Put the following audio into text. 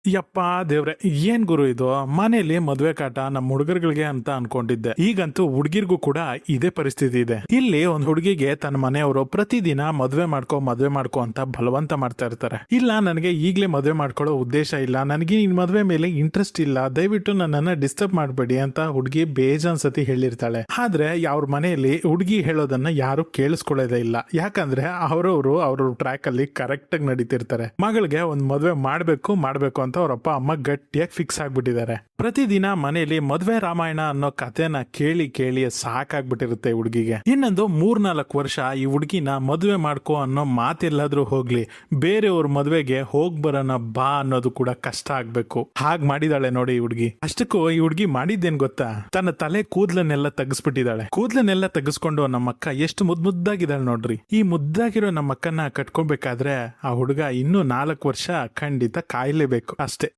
ಯಪ್ಪಾ ದೇವ್ರೆ, ಏನ್ ಗುರು ಇದು? ಮನೇಲಿ ಮದ್ವೆ ಕಾಟ ನಮ್ಮ ಹುಡುಗರುಗಳಿಗೆ ಅಂತ ಅನ್ಕೊಂಡಿದ್ದೆ. ಈಗಂತೂ ಹುಡುಗಿರ್ಗೂ ಕೂಡ ಇದೇ ಪರಿಸ್ಥಿತಿ ಇದೆ. ಇಲ್ಲಿ ಒಂದ್ ಹುಡುಗಿಗೆ ತನ್ನ ಮನೆಯವರು ಪ್ರತಿದಿನ ಮದ್ವೆ ಮಾಡ್ಕೋ ಅಂತ ಬಲವಂತ ಮಾಡ್ತಾ ಇರ್ತಾರೆ. ಇಲ್ಲ, ನನಗೆ ಈಗ್ಲೇ ಮದ್ವೆ ಮಾಡ್ಕೊಳ್ಳೋ ಉದ್ದೇಶ ಇಲ್ಲ, ನನಗೆ ನಿನ್ ಮದ್ವೆ ಮೇಲೆ ಇಂಟ್ರೆಸ್ಟ್ ಇಲ್ಲ, ದಯವಿಟ್ಟು ನನ್ನನ್ನ ಡಿಸ್ಟರ್ಬ್ ಮಾಡ್ಬೇಡಿ ಅಂತ ಹುಡುಗಿ ಬೇಜಾನ್ ಸತಿ ಹೇಳಿರ್ತಾಳೆ. ಆದ್ರೆ ಅವ್ರ ಮನೆಯಲ್ಲಿ ಹುಡುಗಿ ಹೇಳೋದನ್ನ ಯಾರು ಕೇಳಿಸ್ಕೊಳ್ಳೋದೇ ಇಲ್ಲ. ಯಾಕಂದ್ರೆ ಅವ್ರ ಟ್ರ್ಯಾಕ್ ಅಲ್ಲಿ ಕರೆಕ್ಟ್ ಆಗಿ ನಡೀತಿರ್ತಾರೆ. ಮಗಳಿಗೆ ಒಂದ್ ಮದ್ವೆ ಮಾಡ್ಬೇಕು ಅಂತ ಅವ್ರಪ್ಪ ಅಮ್ಮ ಗಟ್ಟಿಯಾಗಿ ಫಿಕ್ಸ್ ಆಗ್ಬಿಟ್ಟಿದ್ದಾರೆ. ಪ್ರತಿದಿನ ಮನೆಯಲ್ಲಿ ಮದ್ವೆ ರಾಮಾಯಣ ಅನ್ನೋ ಕಥೆನ ಕೇಳಿ ಕೇಳಿ ಸಾಕಾಗ್ಬಿಟ್ಟಿರುತ್ತೆ ಹುಡುಗಿಗೆ. ಇನ್ನೊಂದು 3-4 ವರ್ಷ ಈ ಹುಡುಗಿನ ಮದ್ವೆ ಮಾಡ್ಕೋ ಅನ್ನೋ ಮಾತೆಲ್ಲಾದ್ರೂ ಹೋಗ್ಲಿ, ಬೇರೆಯವ್ರ ಮದ್ವೆಗೆ ಬರೋಣ ಬಾ ಅನ್ನೋದು ಕೂಡ ಕಷ್ಟ ಆಗ್ಬೇಕು. ಹಾಗ್ ಮಾಡಿದಾಳೆ ನೋಡಿ ಈ ಹುಡುಗಿ. ಅಷ್ಟಕ್ಕೂ ಈ ಹುಡುಗಿ ಮಾಡಿದ್ದೇನ್ ಗೊತ್ತಾ? ತನ್ನ ತಲೆ ಕೂದ್ಲನ್ನೆಲ್ಲ ತೆಗೆಸ್ಬಿಟ್ಟಿದ್ದಾಳೆ. ಕೂದ್ಲನ್ನೆಲ್ಲ ತೆಗೆಸ್ಕೊಂಡು ನಮ್ಮಕ್ಕ ಎಷ್ಟು ಮುದ್ದಾಗಿದ್ದಾಳೆ ನೋಡ್ರಿ. ಈ ಮುದ್ದಾಗಿರೋ ನಮ್ಮಕ್ಕನ್ನ ಕಟ್ಕೊಬೇಕಾದ್ರೆ ಆ ಹುಡುಗ ಇನ್ನೂ 4 ವರ್ಷ ಖಂಡಿತ ಕಾಯ್ಲೇಬೇಕು ಅಷ್ಟೇ.